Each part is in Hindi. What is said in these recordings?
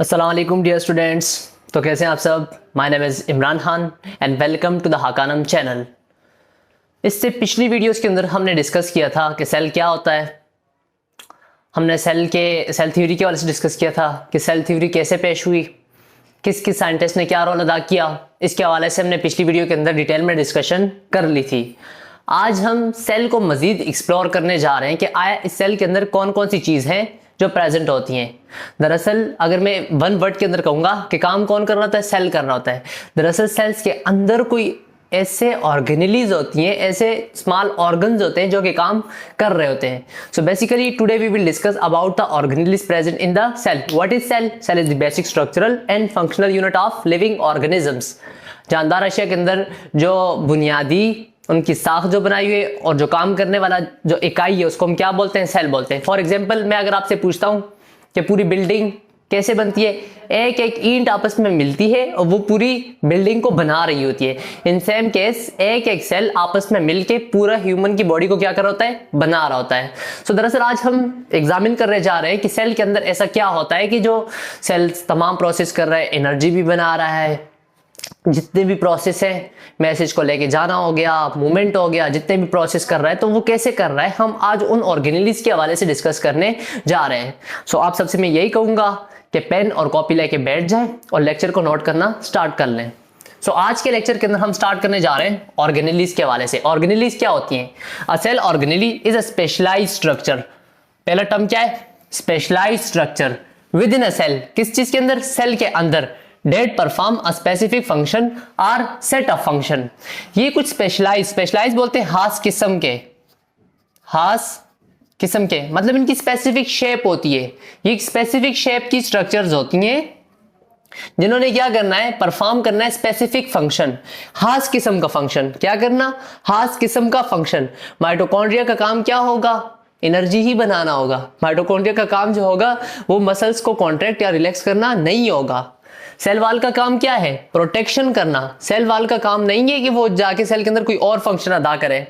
अस्सलाम वालेकुम डियर स्टूडेंट्स। तो कैसे हैं आप सब। My name is Imran Khan and welcome to the हाकानम चैनल। इससे पिछली वीडियोस के अंदर हमने डिस्कस किया था कि सेल क्या होता है। हमने सेल थ्योरी के हवाले से डिस्कस किया था कि सेल थ्योरी कैसे पेश हुई, किस किस साइंटिस्ट ने क्या रोल अदा किया। इसके हवाले से हमने पिछली वीडियो के अंदर डिटेल में डिस्कशन कर ली थी। आज हम सेल को मज़ीद एक्सप्लोर करने जा रहे हैं कि आया इस सेल के अंदर कौन कौन सी चीज़ हैं जो प्रेजेंट होती हैं। दरअसल अगर मैं वन वर्ड के अंदर कहूँगा कि काम कौन कर रहा होता है, सेल करना होता है। दरअसल सेल्स के अंदर कोई ऐसे ऑर्गेनेलीज होती हैं, ऐसे स्मॉल ऑर्गन्स होते हैं जो कि काम कर रहे होते हैं। So basically today we will discuss about the organelles present in the cell. What is cell? Cell is the basic structural and functional unit of living organisms. जानदार अशिया के अंदर जो बुनियादी उनकी साख जो बनाई हुई है और जो काम करने वाला जो इकाई है उसको हम क्या बोलते हैं? सेल बोलते हैं। फॉर एग्जाम्पल मैं अगर आपसे पूछता हूँ कि पूरी बिल्डिंग कैसे बनती है, एक एक ईंट आपस में मिलती है और वो पूरी बिल्डिंग को बना रही होती है। इन सेम केस एक एक सेल आपस में मिलके पूरा ह्यूमन की बॉडी को क्या कर रहा होता है? बना रहा होता है। सो दरअसल आज हम एग्जामिन करने जा रहे हैं कि सेल के अंदर ऐसा क्या होता है कि जो सेल तमाम प्रोसेस कर रहा है, एनर्जी भी बना रहा है, जितने भी प्रोसेस है, मैसेज को लेके जाना हो गया, मूवमेंट हो गया, जितने भी प्रोसेस कर रहा है तो वो कैसे कर रहा है, हम आज उन ऑर्गेनेलीज के हवाले से डिस्कस करने जा रहे हैं। सो आप सबसे मैं यही कहूंगा कि पेन और कॉपी लेके बैठ जाएं और लेक्चर को नोट करना स्टार्ट कर लें। सो आज के लेक्चर के अंदर हम स्टार्ट करने जा रहे हैं ऑर्गेनेलीज के हवाले से। ऑर्गेनेलीज क्या होती हैं? A cell organelle is a specialised structure. पहला टर्म क्या है? Specialised structure within a cell. किस चीज के अंदर? सेल के अंदर। That perform a specific function और सेट ऑफ फंक्शन। ये कुछ स्पेशलाइज बोलते हैं खास किस्म के, मतलब इनकी स्पेसिफिक शेप होती है। ये स्पेसिफिक शेप की स्ट्रक्चर्स होती हैं जिन्होंने क्या करना है? परफॉर्म करना है स्पेसिफिक फंक्शन, खास किस्म का फंक्शन। क्या करना? खास किस्म का फंक्शन। माइटोकॉन्ड्रिया का काम क्या होगा? एनर्जी ही बनाना होगा। माइटोकॉन्ड्रिया का काम जो होगा वो मसल्स को कॉन्ट्रैक्ट या रिलैक्स करना नहीं होगा। सेल वाल का काम क्या है? प्रोटेक्शन करना। सेल वाल का काम नहीं है कि वो जाके सेल के अंदर कोई और फंक्शन अदा करे।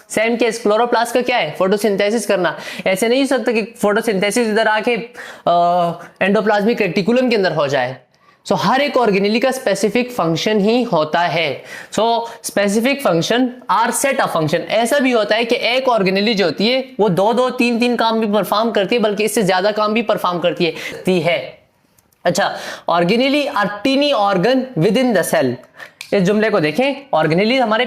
सेम केस क्लोरोप्लास्ट का क्या है? फोटोसिंथेसिस करना। ऐसे नहीं हो सकता कि फोटोसिंथेसिस इधर आके एंडोप्लाज्मिक रेटिकुलम के अंदर हो जाए। सो हर एक ऑर्गेनेली का स्पेसिफिक फंक्शन ही होता है। So specific function are set of function. ऐसा भी होता है कि एक ऑर्गेनेली जो होती है वो दो तीन काम भी परफॉर्म करती है, बल्कि इससे ज्यादा काम भी परफॉर्म करती है। अच्छा, organelle are tiny organ within the cell. इस जुमले को देखें, ऑर्गेनेली हमारे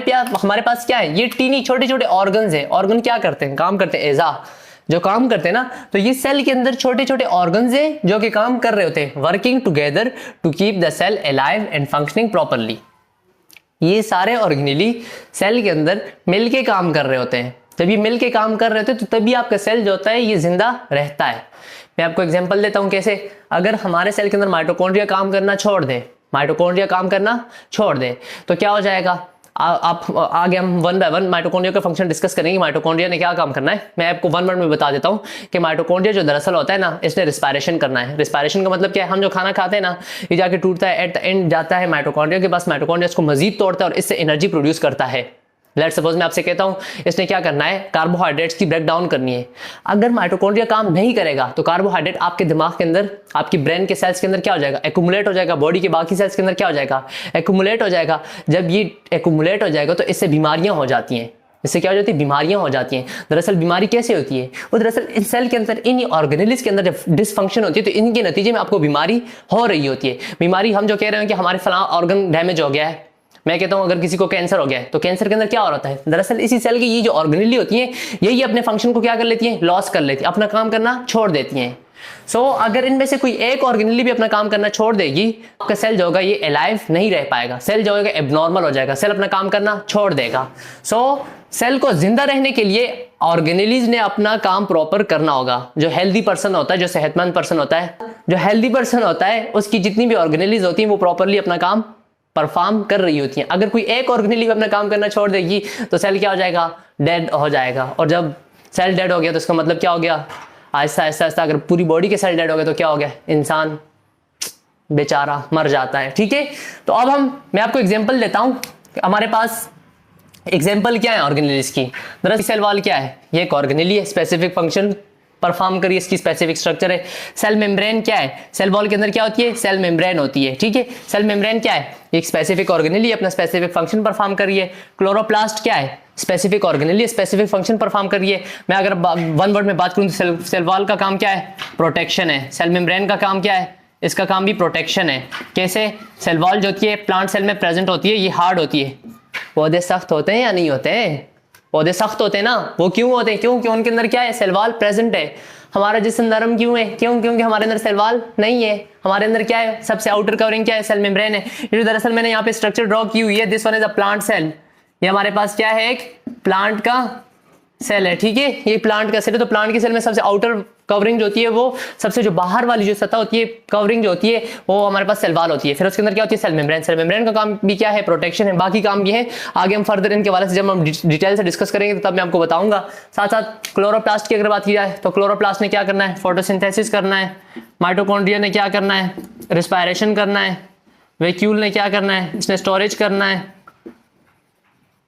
पास क्या है? ये टीनी छोटे छोटे ऑर्गन्स हैं। ऑर्गन क्या करते हैं? काम करते हैं। एजा जो काम करते हैं ना, तो ये सेल के अंदर छोटे छोटे ऑर्गन्स हैं जो कि काम कर रहे होते हैं, working together to keep the cell alive and functioning properly. ये सारे ऑर्गेनेली सेल के अंदर मिलके काम कर रहे होते हैं। जब ये मिलके काम कर रहे होते हैं तो तभी आपका सेल जो होता है ये जिंदा रहता है। मैं आपको एग्जांपल देता हूं कैसे। अगर हमारे सेल के अंदर माइटोकॉन्ड्रिया काम करना छोड़ दे तो क्या हो जाएगा? आप आगे हम वन बाय वन माइटोकॉन्ड्रिया का फंक्शन डिस्कस करेंगे। माइटोकॉन्ड्रिया ने क्या काम करना है मैं आपको वन वर्ड में बता देता हूँ कि माइटोकॉन्ड्रिया जो दरअसल होता है ना, इसने रिस्पायरेशन करना है। रिस्पायरेशन का मतलब क्या है? हम जो खाना खाते हैं ना, ये जाके टूटता है, एट द एंड जाता है माइटोकॉन्ड्रिया के पास। माइटोकॉन्ड्रिया इसको मजीद तोड़ता है और इससे एनर्जी प्रोड्यूस करता है। लेट्स सपोज मैं आपसे कहता हूं इसने क्या करना है? कार्बोहाइड्रेट्स की ब्रेक डाउन करनी है। अगर माइटोकॉन्ड्रिया काम नहीं करेगा तो कार्बोहाइड्रेट आपके दिमाग के अंदर, आपकी ब्रेन के सेल्स के अंदर क्या हो जाएगा? एक्यूमुलेट हो जाएगा। बॉडी के बाकी सेल्स के अंदर क्या हो जाएगा? एक्यूमुलेट हो जाएगा। जब ये एक्यूमुलेट हो जाएगा तो इससे बीमारियां हो जाती हैं। इससे क्या हो जाती है? बीमारियां हो जाती हैं। दरअसल बीमारी कैसे होती है? वो दरअसल इन सेल के अंदर, इन ऑर्गेनेलीज के अंदर जब डिसफंक्शन होती है तो इनके नतीजे में आपको बीमारी हो रही होती है। बीमारी हम जो कह रहे हैं कि हमारे फलां ऑर्गन डैमेज हो गया है, मैं कहता हूं अगर किसी को कैंसर हो गया है तो कैंसर के अंदर क्या हो रहा है? दरअसल इसी सेल की ये जो ऑर्गेनेली होती हैं यही अपने फंक्शन को क्या कर लेती हैं? लॉस कर लेती हैं, अपना काम करना छोड़ देती हैं। सो अगर इनमें से कोई एक ऑर्गेनेली भी अपना काम करना छोड़ देगी, आपका सेल जो होगा ये अलाइव नहीं रह पाएगा। सेल जो होगा एबनॉर्मल हो जाएगा, सेल अपना काम करना छोड़ देगा। सो सेल को जिंदा रहने के लिए ऑर्गेनेलीज ने अपना काम प्रॉपर करना होगा। जो हेल्दी पर्सन होता है, जो सेहतमंद पर्सन होता है, जो हेल्दी पर्सन होता है, उसकी जितनी भी ऑर्गेनेलीज होती हैं वो प्रॉपरली अपना काम परफॉर्म कर रही होती हैं। अगर कोई एक ऑर्गेनेली अपना काम करना छोड़ देगी तो सेल क्या हो जाएगा? डेड हो जाएगा। और जब सेल डेड हो गया तो इसका मतलब क्या हो गया? आहिस्ता आहिस्ता अगर पूरी बॉडी के सेल डेड हो गए तो क्या हो गया? इंसान बेचारा मर जाता है। ठीक है, तो अब मैं आपको एग्जांपल देता हूं। हमारे पास एग्जांपल क्या है ऑर्गेनेलीज की? दरअसल सेल वॉल क्या है? ये एक ऑर्गेनेली है, स्पेसिफिक फंक्शन परफॉर्म करिए, इसकी स्पेसिफिक स्ट्रक्चर है। सेल मेम्ब्रेन क्या है, सेल वॉल के अंदर क्या होती है, सेल मेम्ब्रेन होती है, ठीक है। सेल मेम्ब्रेन क्या है, एक स्पेसिफिक ऑर्गेनेल अपना स्पेसिफिक फंक्शन परफॉर्म करिए। क्लोरोप्लास्ट क्या है, specific organelle specific function perform करिए। मैं अगर वन वर्ड में बात करूं तो सेल वॉल का काम क्या है, प्रोटेक्शन है। सेल मेम्ब्रेन का काम क्या है, इसका काम भी प्रोटेक्शन है। कैसे, सेल वॉल जो होती है प्लांट सेल में प्रेजेंट होती है, ये हार्ड होती है। पौधे सख्त होते हैं या नहीं होते हैं, पौधे सख्त होते हैं ना, वो क्यों होते हैं, क्योंकि उनके अंदर क्या है, सेल वॉल प्रेजेंट है। हमारा जिस्म नरम क्यों है, क्यों, क्योंकि हमारे अंदर सेल वॉल नहीं है। हमारे अंदर क्या है, सबसे आउटर कवरिंग क्या है, सेल मेम्ब्रेन है। ये दरअसल मैंने यहाँ पे स्ट्रक्चर ड्रॉ की हुई है, this one is a plant cell. ये हमारे पास क्या है, एक प्लांट का सेल है, ठीक है। ये प्लांट का सेल है, तो प्लांट के सेल में सबसे आउटर कवरिंग जो होती है, वो सबसे जो बाहर वाली जो सतह होती है, कवरिंग जो होती है, वो हमारे पास सेल वॉल होती है। फिर उसके अंदर क्या होती है, सेल मेम्ब्रेन। सेल मेम्ब्रेन का काम भी क्या है, प्रोटेक्शन है। बाकी काम ये है, आगे हम फर्दर इनके बारे में जब हम डिटेल से डिस्कस करेंगे तो तब मैं आपको बताऊंगा। साथ साथ क्लोरोप्लास्ट की अगर बात की जाए तो क्लोरोप्लास्ट ने क्या करना है, फोटोसिंथेसिस करना है। माइटोकॉन्ड्रिया ने क्या करना है, रिस्पायरेशन करना है। वैक्यूल ने क्या करना है, इसने स्टोरेज करना है।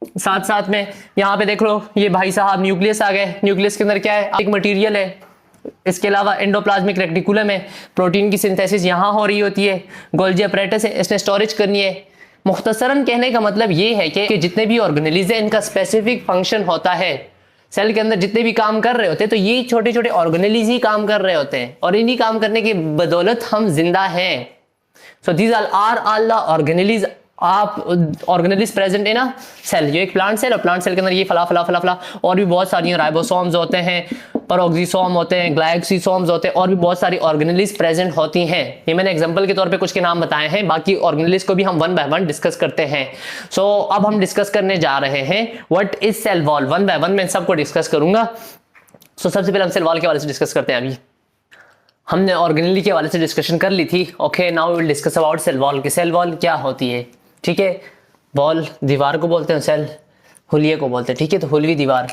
साथ साथ में यहाँ पे देख लो, ये भाई साहब न्यूक्लियस आ गए। न्यूक्लियस के अंदर क्या है, एक मटेरियल है। इसके अलावा एंडोप्लाज्मिक रेटिकुलम है, प्रोटीन की सिंथेसिस यहाँ हो रही होती है। गोल्जी अपैरेटस है, इसने स्टोरेज करनी है। मुख्तसरन कहने का मतलब ये है कि जितने भी ऑर्गेनेलिज है, इनका स्पेसिफिक फंक्शन होता है। सेल के अंदर जितने भी काम कर रहे होते हैं, तो ये छोटे छोटे ऑर्गेनेलिज ही काम कर रहे होते हैं, और इन्हीं काम करने की बदौलत हम जिंदा हैं। So these are all the organelles आप organelles present in a cell. ये एक प्लांट सेल, और प्लांट सेल के अंदर ये फला फला फला फला और भी बहुत सारी राइबोसोम्स होते हैं, पेरोक्सिसोम होते हैं, ग्लाइकोसिसोम्स होते हैं, और भी बहुत सारी ऑर्गेनेलिज प्रेजेंट होती हैं। ये मैंने एग्जांपल के तौर पे कुछ के नाम बताए हैं, बाकी ऑर्गेनेलिज को भी हम वन बाय वन डिस्कस करते हैं। सो अब हम डिस्कस करने जा रहे हैं what is cell wall. One by one मैं सबको डिस्कस करूंगा। सो सबसे पहले हम सेल वॉल के हवाले से डिस्कस करते हैं। अभी हमने ऑर्गेनेली के हवाले से डिस्कशन कर ली थी। Okay, now we will discuss about cell wall. की सेल वॉल क्या होती है, ठीक है। वॉल दीवार को बोलते हैं, सेल हुलिये को बोलते हैं, ठीक है। तो हुलवी दीवार,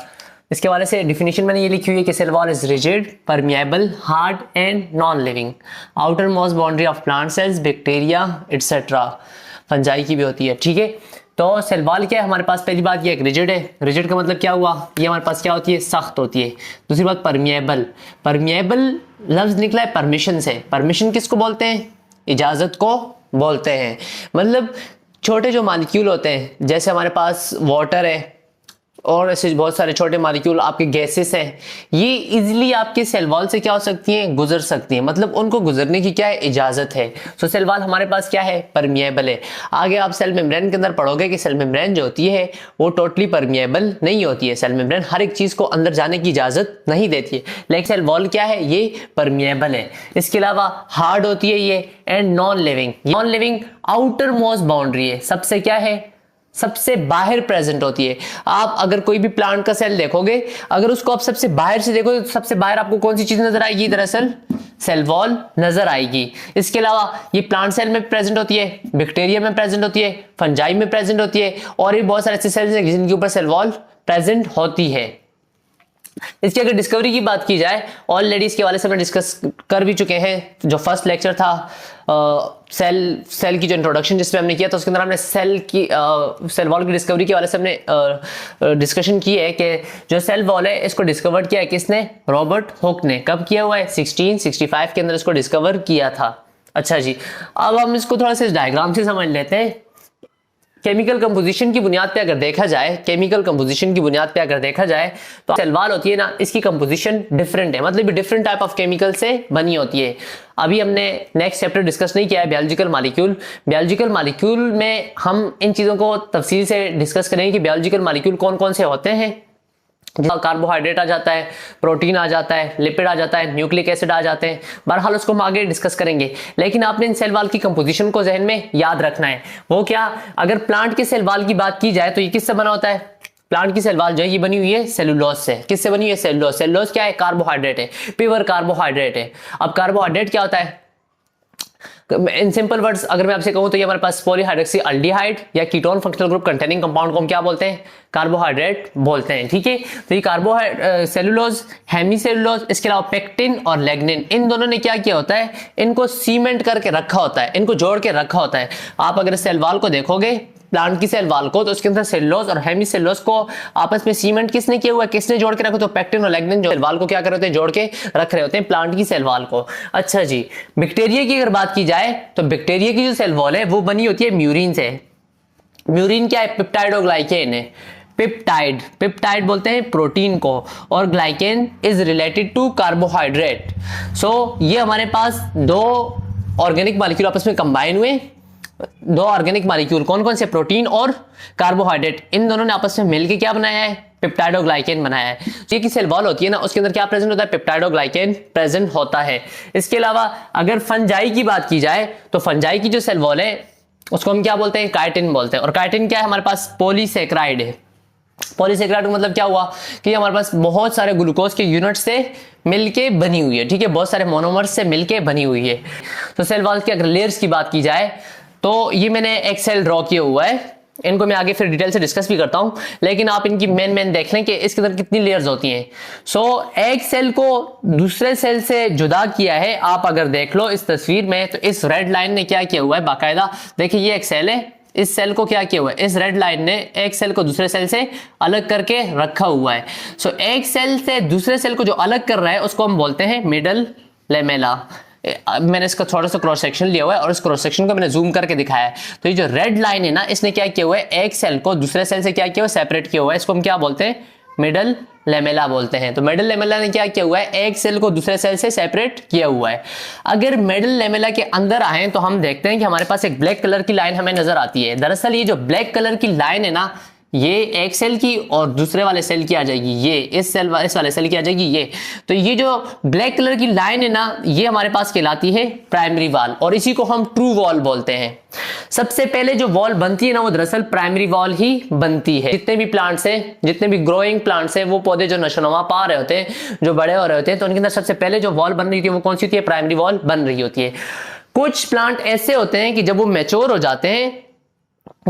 इसके हवाले से डिफिनीशन मैंने ये लिखी हुई है कि cell wall is rigid, permeable, hard and non living, outermost boundary of plant cells, bacteria etcetera. Fungi की भी होती है, ठीक है। तो सेल वॉल क्या है हमारे पास, पहली बात ये रिजिड है। रिजिड का मतलब क्या हुआ, ये हमारे पास क्या होती है, सख्त होती है। दूसरी बात परमिएबल। परमिएबल लफ्ज निकला है परमिशन से। परमिशन किसको बोलते हैं, इजाजत को बोलते हैं। मतलब छोटे जो मॉलिक्यूल होते हैं, जैसे हमारे पास वाटर है और ऐसे बहुत सारे छोटे मॉलिक्यूल, आपके गैसेस हैं, ये इजीली आपके सेल वॉल से क्या हो सकती हैं, गुजर सकती हैं। मतलब उनको गुजरने की क्या है, इजाजत है। सो सेल वॉल हमारे पास क्या है, परमिएबल है। आगे आप सेल मेम्ब्रेन के अंदर पढ़ोगे कि सेल मेम्ब्रेन जो होती है वो टोटली परमिएबल नहीं होती है। सेल मेम्ब्रेन हर एक चीज को अंदर जाने की इजाजत नहीं देती है, लेकिन सेल वॉल क्या है, ये परमिएबल है। इसके अलावा हार्ड होती है ये, and non living. Non living outermost boundary है, सबसे क्या है, सबसे बाहर प्रेजेंट होती है। आप अगर कोई भी प्लांट का सेल देखोगे, अगर उसको आप सबसे बाहर से देखोगे तो सबसे बाहर आपको कौन सी चीज नजर आएगी, दरअसल सेल वॉल नजर आएगी। इसके अलावा ये प्लांट सेल में प्रेजेंट होती है, बैक्टीरिया में प्रेजेंट होती है, फंजाई में प्रेजेंट होती है, और भी बहुत सारे ऐसे सेल्स हैं जिनके ऊपर सेल वॉल प्रेजेंट होती है। इसकी अगर डिस्कवरी की बात की जाए, ऑलरेडी इसके हवाले से हम डिस्कस कर भी चुके हैं। जो फर्स्ट लेक्चर था सेल की जो इंट्रोडक्शन जिसमें हमने किया था, उसके अंदर हमने सेल वॉल की डिस्कवरी के हवाले से हमने डिस्कशन की है कि जो सेल वॉल है इसको डिस्कवर किया है किसने, रॉबर्ट हुक ने। कब किया हुआ है, 1665 के अंदर इसको डिस्कवर किया था। अच्छा जी, अब हम इसको थोड़ा सा डायग्राम से समझ लेते हैं। केमिकल कंपोजिशन की बुनियाद पे अगर देखा जाए, केमिकल कंपोजिशन की बुनियाद पे अगर देखा जाए तो सेल वॉल होती है ना, इसकी कंपोजिशन डिफरेंट है, मतलब डिफरेंट टाइप ऑफ केमिकल से बनी होती है। अभी हमने नेक्स्ट चैप्टर डिस्कस नहीं किया है बायोलॉजिकल मॉलिक्यूल। बायोलॉजिकल मॉलिक्यूल में हम इन चीजों को तफसील से डिस्कस करेंगे कि बायोलॉजिकल मॉलिक्यूल कौन कौन से होते हैं। कार्बोहाइड्रेट आ जाता है, प्रोटीन आ जाता है, लिपिड आ जाता है, न्यूक्लिक एसिड आ जाते हैं। बहरहाल उसको हम आगे डिस्कस करेंगे, लेकिन आपने इन सेल वॉल की कंपोजिशन को जहन में याद रखना है। वो क्या, अगर प्लांट के सेल वॉल की बात की जाए तो ये किससे बना होता है, प्लांट की सेल वॉल जो है ये बनी हुई है सेलुलोज से। किससे बनी हुई है, सेलुलोज। सेलुलोज क्या है, कार्बोहाइड्रेट है, प्योर कार्बोहाइड्रेट है। अब कार्बोहाइड्रेट क्या होता है, इन सिंपल वर्ड्स अगर मैं आपसे कहूं तो ये हमारे पास पॉलीहाइड्रोक्सी अल्डिहाइड या ketone functional group containing compound को हम क्या बोलते हैं, कार्बोहाइड्रेट बोलते हैं, ठीक है। तो ये कार्बोहाइड्रेट सेलुलोज, हेमीसेलुलोज, इसके अलावा पेक्टिन और लेग्निन, इन दोनों ने क्या किया होता है, इनको सीमेंट करके रखा होता है, इनको जोड़ के रखा होता है। आप अगर सेल वॉल को देखोगे प्लांट की सेल वॉल को, तो उसके अंदर सेलुलोज और हेमीसेलुलोज को आपस में सीमेंट किसने किया हुआ है, किसने जोड़ के रखा, तो पेक्टिन और लिग्निन जो सेल वॉल को क्या कर रहे होते हैं, जोड़ के रख रहे होते हैं प्लांट की सेल वॉल को। अच्छा जी, बैक्टीरिया की अगर बात की जाए तो बैक्टीरिया की जो सेल वॉल है वो बनी होती है म्यूरिन से। म्यूरिन क्या है, पेप्टाइडोग्लाइकेन है। पेप्टाइड बोलते हैं प्रोटीन को, और glycan is related to carbohydrate. So ये हमारे पास दो ऑर्गेनिक मॉलिक्यूल आपस में कंबाइन हुए, दो ऑर्गेनिक मॉलिक्यूल कौन कौन से, प्रोटीन और कार्बोहाइड्रेट, इन दोनों ने आपस में मिलकर क्या बनाया है, पेप्टाइडोग्लाइकेन बनाया है। ये की सेल वॉल होती है ना, उसके अंदर क्या प्रेजेंट होता है, पेप्टाइडोग्लाइकेन प्रेजेंट होता है। इसके अलावा अगर फंजाई की बात की जाए तो फंजाई की जो सेल वॉल है उसको हम क्या बोलते हैं, काइटिन बोलते हैं। और काइटिन क्या है, हमारे पास पॉलीसेक्राइड है। पॉलीसेक्राइड का मतलब क्या हुआ कि हमारे पास बहुत सारे ग्लूकोज के यूनिट से मिलके बनी हुई है, ठीक है, बहुत सारे मोनोमर्स से मिलके बनी हुई है। तो सेल वॉल की अगर लेयर्स की बात की जाए तो ये मैंने एक सेल ड्रॉ किया हुआ है, इनको मैं आगे फिर डिटेल से डिस्कस भी करता हूं, लेकिन आप इनकी मेन देख लें कि इसके अंदर कितनी लेयर्स होती हैं। सो एक सेल को दूसरे सेल से जुदा किया है, आप अगर देख लो इस तस्वीर में तो इस रेड लाइन ने क्या किया हुआ है, बाकायदा देखिए ये एक सेल है, इस सेल को क्या किया हुआ है, इस रेड लाइन ने एक सेल को दूसरे सेल से अलग करके रखा हुआ है। सो एक सेल से दूसरे सेल को जो अलग कर रहा है उसको हम बोलते हैं मिडल लेमेला। मैंने इसका थोड़ा सा क्रॉस सेक्शन लिया हुआ है और इस क्रॉस सेक्शन को मैंने जूम करके दिखाया है। तो ये जो रेड लाइन है ना, इसने क्या किया हुआ है, एक सेल को दूसरे सेल से क्या किया हुआ है, सेपरेट किया हुआ है। इसको हम क्या बोलते हैं, मिडल लेमेला बोलते हैं। तो मिडल लेमेला ने क्या किया हुआ है, एक सेल को दूसरे सेल से सेपरेट किया हुआ है। अगर मिडल लेमेला के अंदर आए तो हम देखते हैं कि हमारे पास एक ब्लैक कलर की लाइन हमें नजर आती है। दरअसल ये जो ब्लैक कलर की लाइन है ना, ये एक सेल की और दूसरे वाले सेल की आ जाएगी, ये इस वाले सेल की आ जाएगी ये। तो ये जो ब्लैक कलर की लाइन है ना, ये हमारे पास कहलाती है प्राइमरी वॉल, और इसी को हम ट्रू वॉल बोलते हैं। सबसे पहले जो वॉल बनती है ना, वो दरअसल प्राइमरी वॉल ही बनती है। जितने भी प्लांट्स हैं, जितने भी ग्रोइंग प्लांट्स हैं, वो पौधे जो नशोनुमा पा रहे होते हैं, जो बड़े हो रहे होते हैं, तो उनके अंदर सबसे पहले जो वॉल बन रही होती है वो कौन सी होती है, प्राइमरी वॉल बन रही होती है। कुछ प्लांट ऐसे होते हैं कि जब वो मैच्योर हो जाते हैं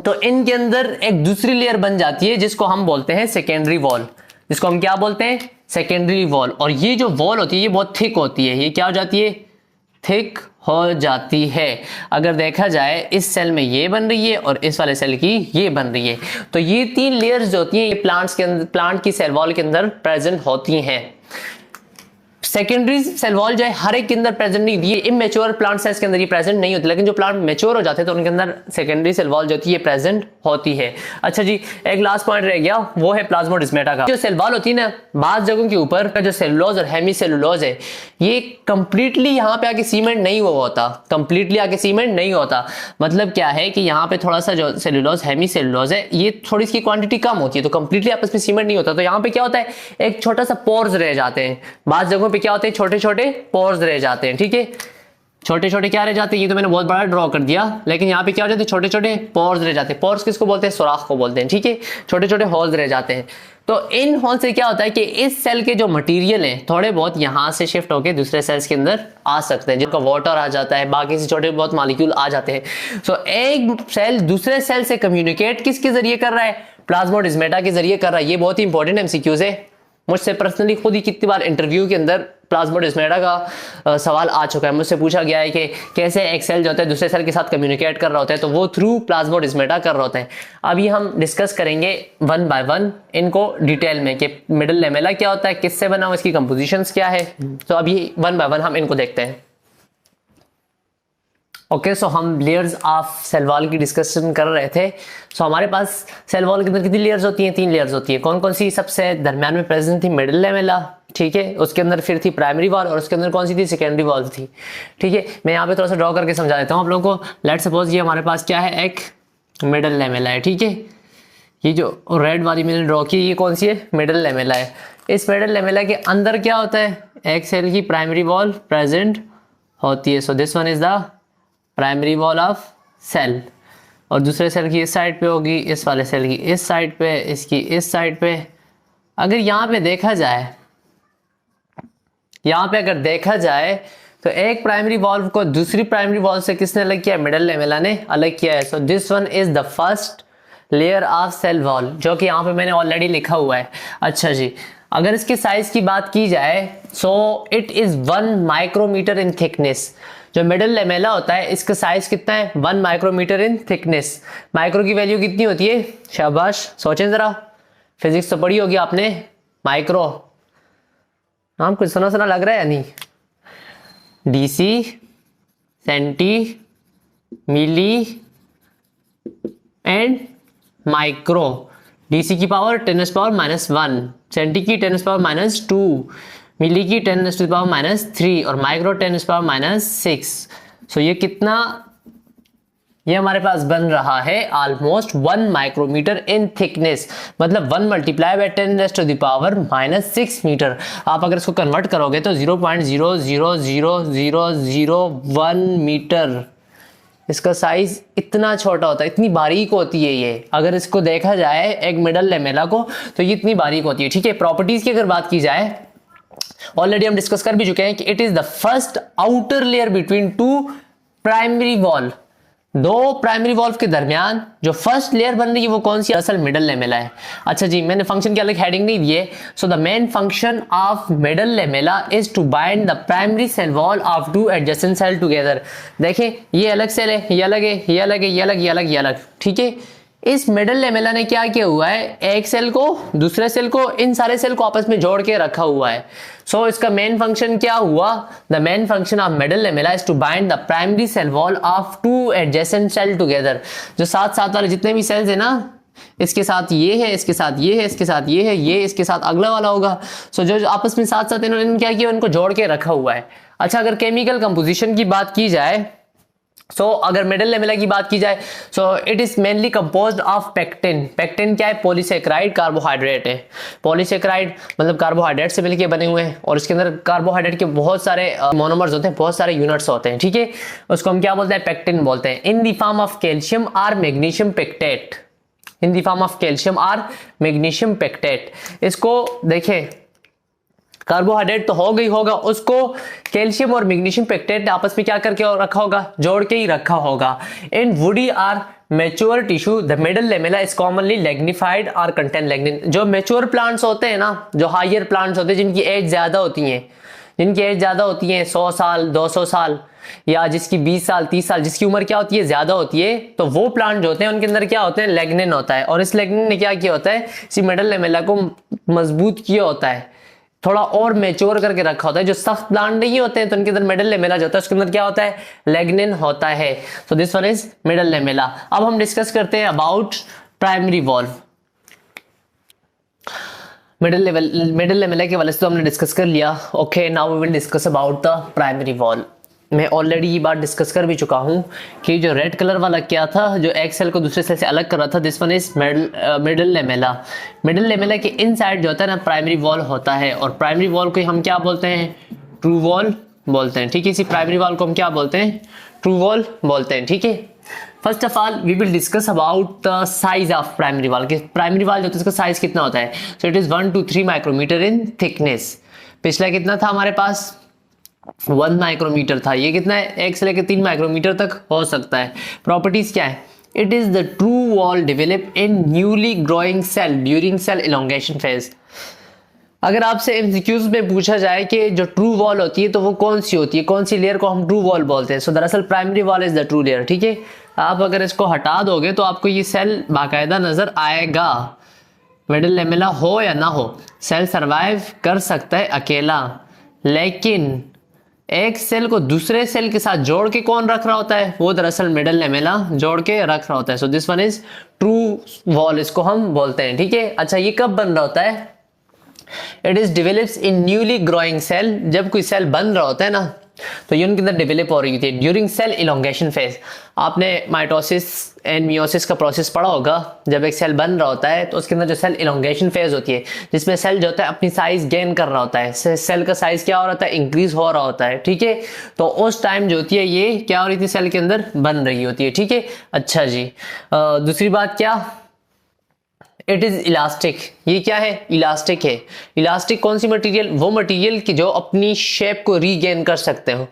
तो इनके अंदर एक दूसरी लेयर बन जाती है जिसको हम बोलते हैं सेकेंडरी वॉल, जिसको हम क्या बोलते हैं, सेकेंडरी वॉल। और ये जो वॉल होती है ये बहुत थिक होती है, ये क्या हो जाती है, थिक हो जाती है। अगर देखा जाए इस सेल में ये बन रही है और इस वाले सेल की ये बन रही है। तो ये तीन लेयर्स जो होती हैं ये प्लांट्स के अंदर, प्लांट की सेल वॉल के अंदर प्रेजेंट होती हैं। सेकेंडरी सेल वॉल जो है हर एक के अंदर प्रेजेंट नहीं, ये इमेच्योर प्लांट सेल्स के अंदर ये प्रेजेंट नहीं होती, लेकिन जो प्लांट मैच्योर हो जाते हैं तो उनके अंदर सेकेंडरी सेल वॉल जो होती है ये प्रेजेंट होती है। अच्छा जी, एक लास्ट पॉइंट रह गया, वो है प्लाज्मोडेस्माटा का। जो सेल वॉल होती है ना, बाज जगहों के ऊपर का जो सेलुलोज और हेमीसेलुलोज है, ये कंप्लीटली यहाँ पे आके सीमेंट नहीं हुआ होता, कंप्लीटली आके सीमेंट नहीं होता। मतलब क्या है कि यहाँ पे थोड़ा सा जो सेलुलोज हेमीसेलुलोज है ये थोड़ी इसकी क्वांटिटी कम होती है, तो कंप्लीटली आपस में सीमेंट नहीं होता। तो यहाँ पे क्या होता है, एक छोटा सा पोर्स रह जाते हैं, बाज जगहों पे क्या होते हैं, छोटे छोटे पोर्स रह जाते हैं, ठीक है, छोटे छोटे क्या रह जाते हैं, ये तो मैंने बहुत बड़ा ड्रॉ कर दिया, लेकिन यहाँ पे क्या हो जाते हैं, छोटे छोटे पोर्स रह जाते हैं। पोर्स किसको बोलते हैं, सुराख को बोलते हैं, ठीक है, छोटे छोटे होल्स रह जाते हैं। तो इन होल से क्या होता है कि इस सेल के जो मटेरियल है थोड़े बहुत यहाँ से शिफ्ट होकर दूसरे सेल्स के अंदर आ सकते हैं, जिनका वाटर आ जाता है, बाकी से छोटे बहुत मॉलिक्यूल आ जाते हैं। सो एक सेल दूसरे सेल से कम्युनिकेट किसके जरिए कर रहा है, प्लाज्मोडेस्माटा के जरिए कर रहा है। ये बहुत ही इंपॉर्टेंट एमसीक्यूज है, मुझसे पर्सनली खुद ही कितनी बार इंटरव्यू के अंदर प्लाज्मोडेस्माटा का सवाल आ चुका है। मुझसे पूछा गया है कि कैसे एक सेल जो होता है दूसरे सेल के साथ कम्युनिकेट कर रहा होता है, तो वो थ्रू प्लाज्मोडेस्माटा कर रहा होता है। अभी हम डिस्कस करेंगे वन बाय वन इनको डिटेल में कि मिडल लेमेला क्या होता है, किससे बना हुआ, इसकी कंपोजिशंस क्या है। तो अभी वन बाय वन हम इनको देखते हैं। ओके, सो हम लेयर्स ऑफ सेल वॉल की डिस्कशन कर रहे थे। सो हमारे पास सेल वॉल के अंदर कितनी लेयर्स होती हैं, 3 लेयर्स होती है। कौन कौन सी, सबसे दरम्यान में प्रेजेंट थी मिडल लेमेला, ठीक है, उसके अंदर फिर थी प्राइमरी वॉल और उसके अंदर कौन सी थी, सेकेंडरी वॉल थी, ठीक है। मैं यहाँ पे थोड़ा सा ड्रॉ करके समझा देता हूँ आप लोगों को। लेट्स सपोज ये हमारे पास क्या है, एक मिडल लेमेला है, ठीक है। ये जो रेड वाली मैंने ड्रॉ की ये कौन सी है, मिडल लेमेला है। इस मिडल लेमेला के अंदर क्या होता है, एक सेल की प्राइमरी वॉल प्रेजेंट होती है। So this one is the primary wall of cell, और दूसरे सेल की इस साइड पे होगी, इस वाले सेल की इस साइड पे, इसकी इस साइड पे। अगर यहाँ पे देखा जाए, यहाँ पे अगर देखा जाए तो एक प्राइमरी वॉल को दूसरी प्राइमरी वॉल से किसने अलग किया, मिडल लेमेला ने अलग किया है। So this one is the first layer of cell wall, जो कि यहाँ पे मैंने ऑलरेडी लिखा हुआ है। अच्छा जी, अगर इसके साइज की बात की जाए, so it is 1 micrometre in thickness. जो मिडल लेमेला होता है इसका साइज कितना है 1 माइक्रोमीटर इन थिकनेस। माइक्रो की वैल्यू कितनी होती है, शाबाश सोचें जरा, फिजिक्स तो पढ़ी होगी आपने। माइक्रो नाम कुछ सुना सुना लग रहा है या नहीं, deci, centi, milli and micro. Deci की पावर 10⁻⁻1, सेंटी की 10⁻⁻2, मिली की 10⁻⁻3 और माइक्रो 10⁻⁻6। सो ये कितना, ये हमारे पास बन रहा है ऑलमोस्ट 1 माइक्रोमीटर इन थिकनेस, मतलब 1 मल्टीप्लाई बाय 10⁻⁻6 मीटर। आप अगर इसको कन्वर्ट करोगे तो 0.0000001 मीटर इसका साइज इतना छोटा होता है, इतनी बारीक होती है ये। अगर इसको देखा जाए एक मिडल लेमेला को तो ये इतनी बारीक होती है, ठीक है। प्रॉपर्टीज की अगर बात की जाए, ऑलरेडी हम डिस्कस कर भी चुके हैं कि it is the first outer layer between two primary wall. दो प्राइमरी वॉल्व के दरमियान जो फर्स्ट लेयर बन रही है वो कौन सी, असल मिडल लेमेला है। अच्छा जी, मैंने फंक्शन की अलग हेडिंग नहीं दिए। So the main function of middle lamella is to bind the primary cell wall of two adjacent cell together. देखें ये अलग सेल है, ये अलग है, ये अलग है, ये अलग, ये अलग, ये अलग, ठीक है। इस मिडल लेमेला ने क्या किया हुआ है, एक सेल को दूसरे सेल को, इन सारे सेल को आपस में जोड़ के रखा हुआ है। सो इसका मेन फंक्शन क्या हुआ, the main function of middle lamella is to bind the primary cell wall of two adjacent cell together. जो साथ साथ वाले जितने भी सेल्स है ना, इसके साथ ये है, इसके साथ ये है, इसके साथ ये है, ये इसके साथ अगला वाला होगा। सो जो आपस में साथ साथ इन्होंने क्या किया, उनको जोड़ के रखा हुआ है। अच्छा, अगर केमिकल कंपोजिशन की बात की जाए, अगर मिडल लेमेला की बात की जाए, it is mainly composed of pectin. Pectin क्या है, पॉलीसेकेराइड कार्बोहाइड्रेट है। पॉलीसेकेराइड मतलब कार्बोहाइड्रेट से मिलकर बने हुए हैं और इसके अंदर कार्बोहाइड्रेट के बहुत सारे मोनोमर्स होते हैं, बहुत सारे यूनिट्स होते हैं, ठीक है। उसको हम क्या बोलते हैं, पेक्टिन बोलते हैं। In the form of calcium और magnesium pectate, in the form of calcium और मैग्नीशियम पेक्टेट। इसको देखें, कार्बोहाइड्रेट तो हो गई होगा, उसको कैल्शियम और मैग्नीशियम पेक्टेट आपस में क्या करके रखा होगा, जोड़ के ही रखा होगा। In woody or mature tissue the middle lamella is commonly lignified और कंटेन लैग्निन। जो मैच्योर प्लांट्स होते हैं ना, जो हायर प्लांट्स होते हैं, जिनकी एज ज्यादा होती है, जिनकी एज ज्यादा होती है 100 साल 200 साल, या जिसकी 20 साल 30 साल, जिसकी उम्र क्या होती है, ज्यादा होती है, तो वो प्लांट जो होते हैं उनके अंदर क्या होते हैं, लैग्निन होता है। और इस लैग्निन ने क्या किया होता है, इसी मिडल लेमेला को मजबूत किया होता है, थोड़ा और मैच्योर करके रखा होता है। जो सख्त प्लांट नहीं होते हैं तो उनके अंदर मिडल लेमेला जो होता है उसके अंदर क्या होता है, लैग्निन होता है। So this one is middle lamella. अब हम डिस्कस करते हैं about primary wall. Middle lamella के वाले से तो हमने डिस्कस कर लिया। Okay, now we will discuss about the primary wall. मैं ऑलरेडी ये बात डिस्कस कर भी चुका हूँ कि जो रेड कलर वाला क्या था, जो एक सेल को दूसरे सेल से अलग कर रहा था, this one is middle lamella. Middle lamella के इनसाइड जो होता है ना, प्राइमरी वॉल होता है। और प्राइमरी वॉल को हम क्या बोलते हैं, ट्रू वॉल बोलते हैं, ठीक है। इसी प्राइमरी वॉल को हम क्या बोलते हैं, ट्रू वॉल बोलते हैं, ठीक है। First of all we will discuss about the size of primary wall. Primary wall जो होता है उसका साइज कितना होता है, so it is 1 to 3 micrometre in thickness. पिछला कितना था हमारे पास, 1 माइक्रोमीटर था। ये कितना है, 1 से लेकर 3 माइक्रोमीटर तक हो सकता है। प्रॉपर्टीज क्या है, it is the true wall develop in newly growing cell during cell elongation phase. अगर आपसे एमसीक्यूज में पूछा जाए कि जो ट्रू वॉल होती है तो वो कौन सी होती है, कौन सी लेयर को हम ट्रू वॉल बोलते हैं, सो दरअसल primary wall is the true layer, ठीक है। आप अगर इसको हटा दोगे तो आपको ये सेल बाकायदा नजर आएगा। मिडल लेमेला हो या ना हो, सेल सर्वाइव कर सकता है अकेला, लेकिन एक सेल को दूसरे सेल के साथ जोड़ के कौन रख रहा होता है, वो दरअसल मिडल लेमेला जोड़ के रख रहा होता है। So this one is true wall, इसको हम बोलते हैं, ठीक है। अच्छा, ये कब बन रहा होता है, it is develops in newly growing cell. जब कोई सेल बन रहा होता है ना, तो ये उनके अंदर डेवलप हो रही थी ड्यूरिंग सेल इलोंगेशन फेज। आपने माइटोसिस एंड मियोसिस का प्रोसेस पढ़ा होगा। जब एक सेल बन रहा होता है तो उसके अंदर जो सेल इलोंगेशन फेज होती है, जिसमें सेल जो होता है अपनी साइज गेन कर रहा होता है, सेल का साइज क्या हो रहा होता है, इंक्रीज हो रहा होता है, ठीक है। तो उस टाइम जो होती है ये क्या हो रही थी, सेल के अंदर बन रही होती है, ठीक है। अच्छा जी, दूसरी बात क्या, इट इज इलास्टिक। ये क्या है, इलास्टिक है। इलास्टिक कौन सी मटेरियल, वो मटेरियल की जो अपनी शेप को रीगेन कर सकते हो,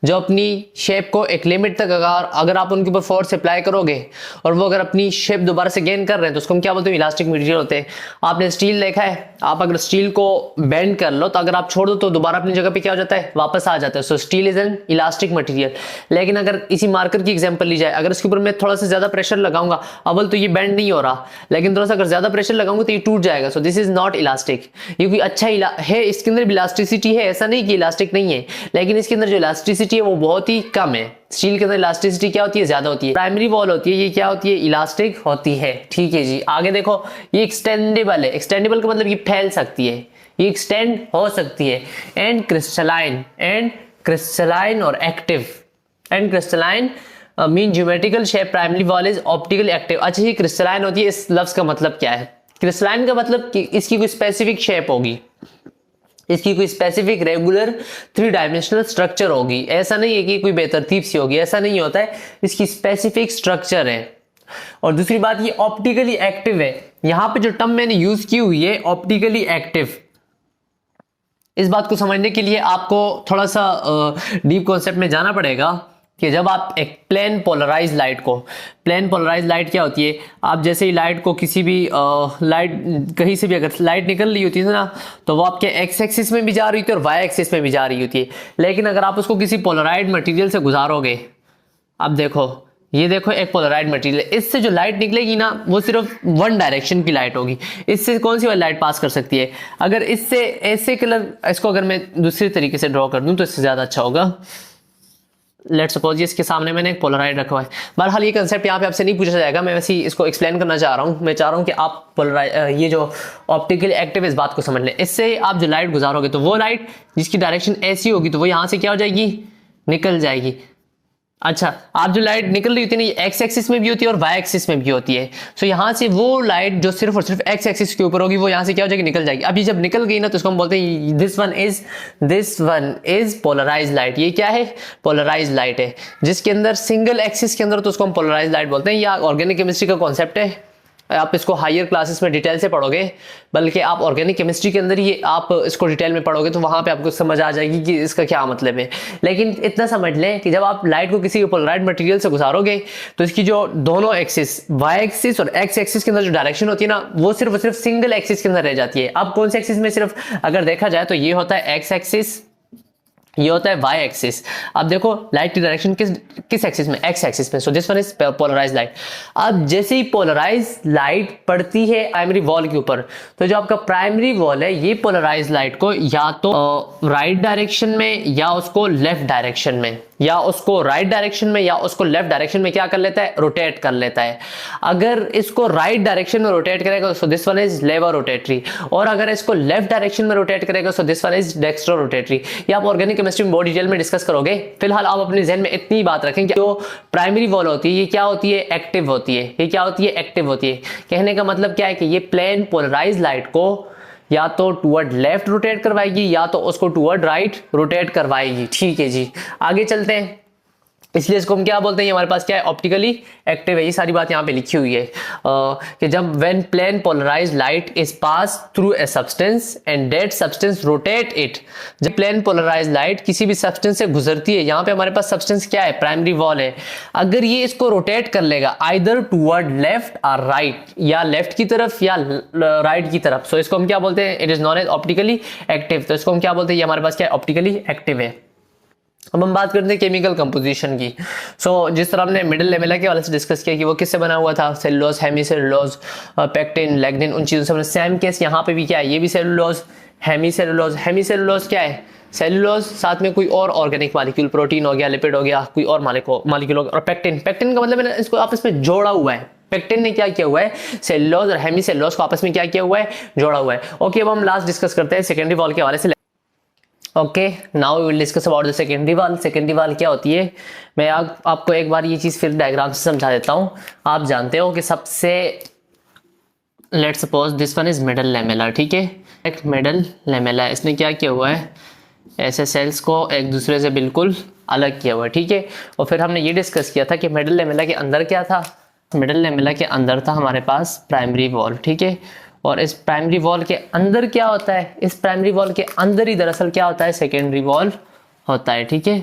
जो अपनी शेप को एक लिमिट तक अगर आप उनके ऊपर फोर्स अप्लाई करोगे और वो अगर अपनी शेप दोबारा से गेन कर रहे हैं तो उसको हम क्या बोलते हैं, इलास्टिक मटेरियल होते हैं। आपने स्टील देखा है, आप अगर स्टील को बेंड कर लो तो अगर आप छोड़ दो तो दोबारा अपनी जगह पे क्या हो जाता है, वापस आ जाता है। सो steel is an elastic material. लेकिन अगर इसी मार्कर की एग्जांपल ली जाए, अगर इसके ऊपर मैं थोड़ा सा ज्यादा प्रेशर लगाऊंगा, अव्वल तो ये बेंड नहीं हो रहा, लेकिन थोड़ा सा अगर ज्यादा प्रेशर लगाऊंगा तो ये टूट जाएगा। So this is not elastic. ये कोई अच्छा है, इसके अंदर भी इलास्टिसिटी है, ऐसा नहीं कि इलास्टिक नहीं है, लेकिन इसके अंदर जो इलास्टिसिटी है वो बहुत ही कम है। स्टील के अंदर इलास्टिसिटी क्या होती है, ज्यादा होती है। प्राइमरी वॉल होती है, ये क्या होती है, इलास्टिक होती है। ठीक है जी, आगे देखो, ये एक्सटेंडेबल है। एक्सटेंडेबल का मतलब ये फैल सकती है, ये एक्सटेंड हो सकती है। एंड क्रिस्टलाइन और active. And crystalline mean geometrical shape, primary wall is optically active. अच्छा, ये क्रिस्टलाइन होती है, इस लफ्ज का मतलब क्या है, क्रिस्टलाइन का मतलब कि इसकी कोई स्पेसिफिक शेप होगी, इसकी कोई स्पेसिफिक रेगुलर 3 डायमेंशनल स्ट्रक्चर होगी। ऐसा नहीं है कि कोई बेतरतीब सी होगी, ऐसा नहीं होता है, इसकी स्पेसिफिक स्ट्रक्चर है। और दूसरी बात, ये ऑप्टिकली एक्टिव है। यहां पे जो टर्म मैंने यूज की हुई है ऑप्टिकली एक्टिव, इस बात को समझने के लिए आपको थोड़ा सा डीप कॉन्सेप्ट में जाना पड़ेगा कि जब आप एक प्लेन पोलराइज लाइट क्या होती है, आप जैसे ही लाइट को किसी भी लाइट कहीं से भी अगर लाइट निकल रही होती है ना, तो वो आपके एक्स एक्सिस में भी जा रही होती है और वाई एक्सिस में भी जा रही होती है। लेकिन अगर आप उसको किसी पोलराइड मटेरियल से गुजारोगे, अब देखो, ये देखो एक पोलराइड मटेरियल, इससे जो लाइट निकलेगी ना वो सिर्फ वन डायरेक्शन की लाइट होगी। इससे कौन सी वाली लाइट पास कर सकती है, अगर इससे ऐसे कलर, इसको अगर मैं दूसरी तरीके से ड्रॉ कर दूं तो इससे ज्यादा अच्छा होगा। लेट्स सपोज इसके सामने मैंने एक पोलराइड रखा हुआ है। बहरहाल ये कंसेप्ट यहाँ पे आपसे नहीं पूछा जाएगा, मैं वैसे ही इसको एक्सप्लेन करना चाह रहा हूँ। मैं चाह रहा हूँ कि आप पोलराइड, ये जो ऑप्टिकल एक्टिव इस बात को समझ लें। इससे आप जो लाइट गुजारोगे तो वो लाइट जिसकी डायरेक्शन ऐसी होगी तो वो यहाँ से क्या हो जाएगी, निकल जाएगी। अच्छा, आप जो लाइट निकल रही होती है ना, ये एक्स एक्सिस में भी होती है और वाई एक्सिस में भी होती है। सो यहाँ से वो लाइट जो सिर्फ और सिर्फ एक्स एक्सिस के ऊपर होगी वो यहाँ से क्या हो जाएगी, निकल जाएगी। अभी जब निकल गई ना तो इसको हम बोलते हैं this one is polarize light. ये क्या है, पोलराइज लाइट है, जिसके अंदर सिंगल एक्सिस के अंदर तो उसको हम पोलराइज लाइट बोलते हैं। या ऑर्गेनिक केमिस्ट्री का कॉन्सेप्ट है, आप इसको हायर क्लासेस में डिटेल से पढ़ोगे, बल्कि आप ऑर्गेनिक केमिस्ट्री के अंदर ही आप इसको डिटेल में पढ़ोगे तो वहां पे आपको समझ आ जाएगी कि इसका क्या मतलब है। लेकिन इतना समझ लें कि जब आप लाइट को किसी पोलराइड मटेरियल से गुजारोगे तो इसकी जो दोनों एक्सिस, वाई एक्सिस और एक्स एक्सिस के अंदर जो डायरेक्शन होती है ना, वो सिर्फ और सिर्फ सिंगल एक्सिस के अंदर रह जाती है। अब कौन से एक्सिस में, सिर्फ अगर देखा जाए तो ये होता है एक्स एक्सिस, ये होता है वाई एक्सिस। अब देखो लाइट की डायरेक्शन किस एक्सिस में, एक्स एक्सिस में। So this one is polarize light. अब जैसे ही पोलराइज लाइट पड़ती है प्राइमरी वॉल के ऊपर, तो जो आपका प्राइमरी वॉल है ये पोलराइज लाइट को या तो राइट डायरेक्शन में या उसको लेफ्ट डायरेक्शन में, या उसको राइट डायरेक्शन में या उसको लेफ्ट डायरेक्शन में क्या कर लेता है, रोटेट कर लेता है। अगर इसको राइट डायरेक्शन में रोटेट करेगा so this one is laevo rotatory, और अगर इसको लेफ्ट डायरेक्शन में रोटेट करेगा so this one is dextro rotatory. ये आप ऑर्गेनिक केमिस्ट्री में बहुत डिटेल में डिस्कस करोगे। फिलहाल आप अपने जहन में इतनी बात रखें कि जो प्राइमरी वॉल होती है ये क्या होती है, एक्टिव होती है। ये क्या होती है, एक्टिव होती है। कहने का मतलब क्या है कि ये प्लेन पोलराइज लाइट को या तो टुवर्ड लेफ्ट रोटेट करवाएगी या तो उसको टुवर्ड राइट रोटेट करवाएगी। ठीक है जी, आगे चलते हैं। इसलिए इसको हम क्या बोलते हैं, हमारे पास क्या है, ऑप्टिकली एक्टिव है। ये सारी बात यहाँ पे लिखी हुई है कि जब when plane polarized light is pass through a substance and that substance rotate it. जब प्लेन पोलराइज्ड लाइट किसी भी सब्सटेंस से गुजरती है, यहाँ पे हमारे पास सब्सटेंस क्या है, प्राइमरी वॉल है। अगर ये इसको रोटेट कर लेगा आइदर टुवर्ड लेफ्ट और राइट, या लेफ्ट की तरफ या राइट की तरफ, सो इसको हम क्या बोलते हैं, it is known as optically active. तो इसको हम क्या बोलते हैं, ये हमारे पास क्या है, ऑप्टिकली एक्टिव है। अब हम बात करते हैं केमिकल कंपोजिशन की। जिस तरह हमने मिडिल लेमेला के वाले से डिस्कस किया कि वो किससे बना हुआ था, सेलुलोज, हेमीसेलुलोज, पेक्टिन, लैग्निन, उन चीजों से हमने सेम केस यहाँ पे भी क्या है, ये भी सेलुलोज, हेमीसेलुलोज। हेमीसेलुलोज क्या है, सेलुलोज साथ में कोई और ऑर्गेनिक मॉलिक्यूल, प्रोटीन हो गया, लिपिड हो गया, कोई और मॉलिक्यूल हो गया। और पेक्टिन, पेक्टिन का मतलब मैंने इसको आपस में जोड़ा हुआ है। पेक्टिन ने क्या किया हुआ है, सेलुलोज और हेमीसेलुलोज को आपस में क्या किया हुआ है, जोड़ा हुआ है। ओके, अब हम लास्ट डिस्कस करते हैं सेकेंडरी वॉल के हवाले से। Okay, now we will discuss about the secondary wall. Secondary wall क्या होती है, मैं आपको एक बार ये चीज़ फिर डायग्राम से समझा देता हूँ। आप जानते हो कि सबसे, let's suppose this one is middle lamella, ठीक है, एक मिडल लेमेला। इसने क्या किया हुआ है, ऐसे सेल्स को एक दूसरे से बिल्कुल अलग किया हुआ है, ठीक है। और फिर हमने ये डिस्कस किया था कि मिडल लेमेला के अंदर क्या था, मिडल लेमेला के अंदर था हमारे पास प्राइमरी वॉल, ठीक है। और इस प्राइमरी वॉल के अंदर क्या होता है, इस प्राइमरी वॉल के अंदर ही दरअसल क्या होता है, सेकेंडरी वॉल होता है। ठीक है,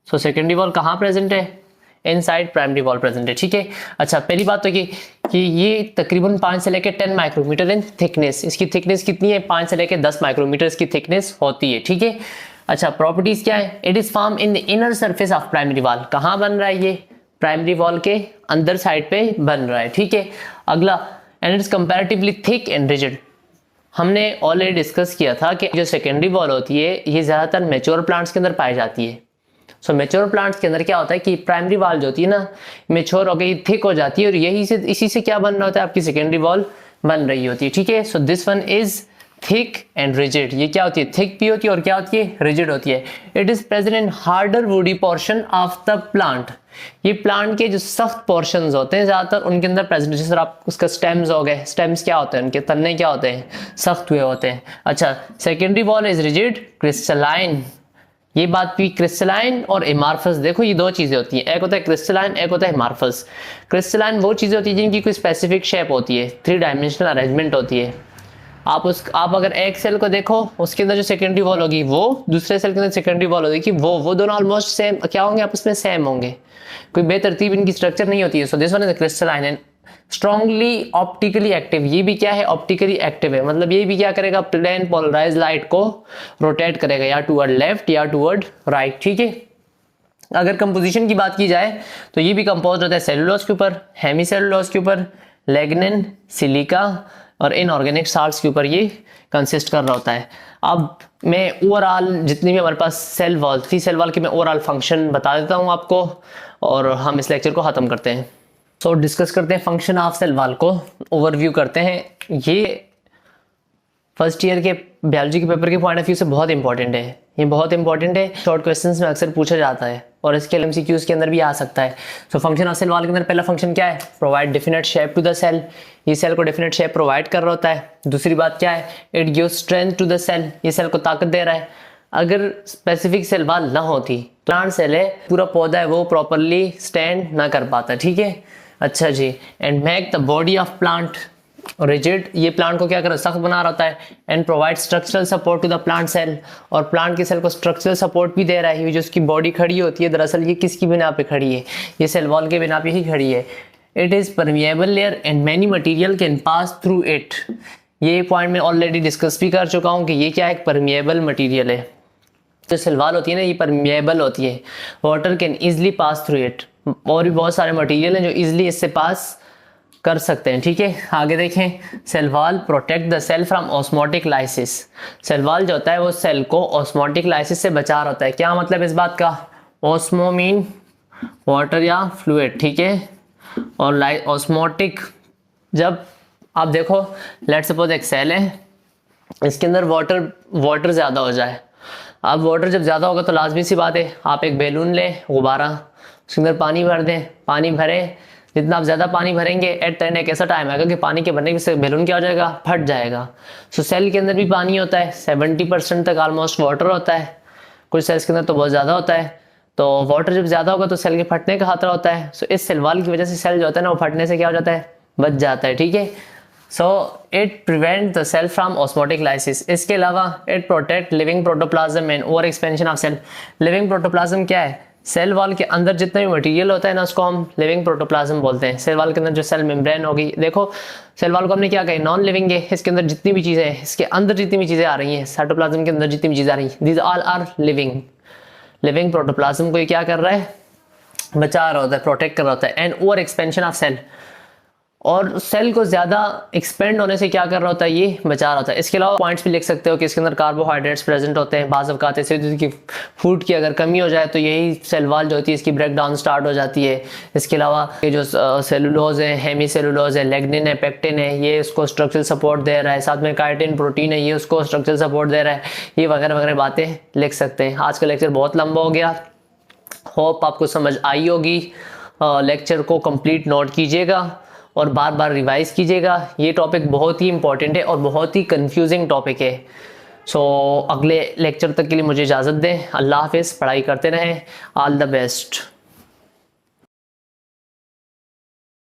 सो सेकेंडरी वॉल कहाँ प्रेजेंट है, इनसाइड प्राइमरी वॉल प्रेजेंट है। ठीक है, अच्छा पहली बात तो कि ये तकरीबन 5 से लेकर 10 माइक्रोमीटर इन थिकनेस, इसकी थिकनेस कितनी है, 5 से लेकर 10 माइक्रोमीटर इसकी थिकनेस होती है। ठीक है, अच्छा प्रॉपर्टीज क्या है, it is form in the inner surface of primary wall, कहाँ बन रहा है, ये प्राइमरी वॉल के अंदर साइड पे बन रहा है। ठीक है, अगला, and it's comparatively thick and rigid. हमने ऑलरेडी डिस्कस किया था कि जो सेकेंडरी वॉल होती है ये ज़्यादातर मैच्योर प्लांट्स के अंदर पाई जाती है। सो मैच्योर प्लांट्स के अंदर क्या होता है कि प्राइमरी वॉल जो होती है ना, मैच्योर हो गई, थिक हो जाती है, और यही से इसी से क्या बन रहा होता है, आपकी सेकेंडरी वॉल बन रही होती है। ठीक है, so this one is thick and rigid. ये क्या होती है, थिक भी होती है और क्या होती है, रिजिड होती है। It is present in harder woody portion of the plant. ये प्लांट के जो सख्त पोर्शंस होते हैं ज़्यादातर उनके अंदर प्रेजेंट, जैसे आप उसका स्टेम्स हो गए, स्टेम्स क्या होते हैं, उनके तन्ने क्या होते हैं, सख्त हुए होते हैं। अच्छा, secondary wall is rigid crystalline. ये बात भी, क्रिस्टलाइन और एमार्फस, देखो ये दो चीजें होती हैं, एक होता है क्रिस्टलाइन, एक होता है एमार्फस। क्रिस्टलाइन वो चीजें होती है जिनकी कोई स्पेसिफिक शेप होती है, 3 डायमेंशनल अरेंजमेंट होती है। आप अगर एक सेल को देखो, उसके अंदर जो सेकेंडरी वॉल होगी वो, दूसरे सेल के अंदर सेकेंडरी वॉल होगी, वो दोनों ऑलमोस्ट सेम क्या होंगे, आपस में सेम होंगे, कोई बेतरतीब इनकी स्ट्रक्चर नहीं होती है। So this one is crystalline and strongly optically active. ये भी क्या है, ऑप्टिकली एक्टिव है, मतलब ये भी क्या करेगा, प्लेन पोलराइज लाइट को रोटेट करेगा, या टूवर्ड लेफ्ट या टूवर्ड राइट। ठीक है, अगर कंपोजिशन की बात की जाए तो ये भी कंपोज होता है सेलुलोज के ऊपर, हेमी सेलुलोज के ऊपर, लेग्निन, सिलिका और इनऑर्गेनिक साल्ट्स के ऊपर ये कंसिस्ट कर रहा होता है। अब मैं ओवरऑल जितनी भी हमारे पास सेल वॉल थी, सेल वॉल के मैं ओवरऑल फंक्शन बता देता हूँ आपको, और हम इस लेक्चर को ख़त्म करते हैं। सो डिस्कस करते हैं फंक्शन ऑफ सेल वॉल को, ओवरव्यू करते हैं। ये फर्स्ट ईयर के बायोलॉजी के पेपर के पॉइंट ऑफ व्यू से बहुत इंपॉर्टेंट है, ये बहुत इंपॉर्टेंट है, शॉर्ट क्वेश्चंस में अक्सर पूछा जाता है और इसके एमसीक्यूज के अंदर भी आ सकता है। So function of cell wall के अंदर पहला फंक्शन क्या है, provide definite shape to the cell. ये सेल को डेफिनेट शेप प्रोवाइड कर रहा होता है। दूसरी बात क्या है, it gives strength to the cell, ये सेल को ताकत दे रहा है। अगर स्पेसिफिक सेल वॉल ना होती, प्लांट सेल है, पूरा पौधा है, वो प्रॉपरली स्टैंड ना कर पाता। ठीक है, अच्छा जी, and make the body of plant rigid, ये प्लांट को क्या कर रहा है, सख्त बना रहा होता है। And provide structural support to the plant cell, और प्लांट के सेल को स्ट्रक्चरल सपोर्ट भी दे रहा है। ये जो उसकी बॉडी खड़ी होती है, दरअसल ये किसकी बिना पे खड़ी है, ये सेल वॉल के बिना पे ही खड़ी है। It is permeable layer and many material can pass through it. ये पॉइंट मैं ऑलरेडी डिस्कस भी कर चुका हूँ कि ये क्या है, एक परमिएबल मटीरियल है। जो सेल वॉल होती है ना, ये परमिएबल होती है, water can easily pass through it. और भी बहुत सारे मटीरियल हैं जो ईजिली इससे पास कर सकते हैं। ठीक है, आगे देखें, cell wall protect the cell from osmotic lysis. Cell wall जो होता है वो सेल को ऑस्मोटिक लाइसिस से बचा रहा होता है। क्या मतलब इस बात का, ऑस्मो मीन वाटर या फ्लूइड, ठीक है, और ऑस्मोटिक, जब आप देखो लेट्स सपोज एक सेल है, इसके अंदर वाटर ज़्यादा हो जाए। अब वाटर जब ज़्यादा होगा तो लाजमी सी बात है, आप एक बैलून लें, गुब्बारा, उसके अंदर पानी भर दें, पानी भरें, जितना आप ज़्यादा पानी भरेंगे एट द एंड एक ऐसा टाइम आएगा कि पानी के भरने से बैलून क्या हो जाएगा, फट जाएगा। सो सेल के अंदर भी पानी होता है, 70% तक ऑलमोस्ट वाटर होता है, कुछ सेल्स के अंदर तो बहुत ज़्यादा होता है। तो वाटर जब ज़्यादा होगा तो सेल के फटने का खतरा होता है। सो इस सेल वॉल की वजह से सेल जो होता है ना, वो फटने से क्या हो जाता है, बच जाता है। ठीक है, so it prevent the cell from osmotic lysis. इसके अलावा it protect living protoplasm and over expansion of cell. Living protoplasm क्या है, सेल वॉल के अंदर जितना भी मटेरियल होता है ना, उसको हम लिविंग प्रोटोप्लाज्म बोलते हैं। सेल वॉल के अंदर जो सेल मेम्ब्रेन होगी, देखो सेल वॉल को हमने क्या कहा, नॉन लिविंग है, इसके अंदर जितनी भी चीज़ें हैं, इसके अंदर जितनी भी चीज़ें आ रही हैं, साइटोप्लाज्म के अंदर जितनी भी चीज़ें आ रही हैं, these all are living. Living protoplasm को ये क्या कर रहा है, बचा रहा होता है, प्रोटेक्ट कर रहा होता है। And over expansion of cell, और सेल को ज़्यादा एक्सपेंड होने से क्या कर रहा होता है, ये बचा रहा होता है। इसके अलावा पॉइंट्स भी लिख सकते हो कि इसके अंदर कार्बोहाइड्रेट्स प्रेजेंट होते हैं। बाज़ औक़ात ऐसे की फूड की अगर कमी हो जाए तो यही सेल वॉल जो होती है इसकी ब्रेक डाउन स्टार्ट हो जाती है। इसके अलावा ये जो सेलुलोज है, हेमी सेलुलोज है, लेग्निन है, पेक्टिन है, ये उसको स्ट्रक्चरल सपोर्ट दे रहा है। साथ में काइटिन प्रोटीन है, ये उसको स्ट्रक्चरल सपोर्ट दे रहा है। ये वगैरह वगैरह बातें लिख सकते हैं। आज का लेक्चर बहुत लंबा हो गया, होप आपको समझ आई होगी। लेक्चर को कंप्लीट नोट कीजिएगा और बार बार रिवाइज कीजिएगा। ये टॉपिक बहुत ही इंपॉर्टेंट है और बहुत ही कंफ्यूजिंग टॉपिक है। सो अगले लेक्चर तक के लिए मुझे इजाज़त दें। अल्लाह हाफिज़, पढ़ाई करते रहें। All the best.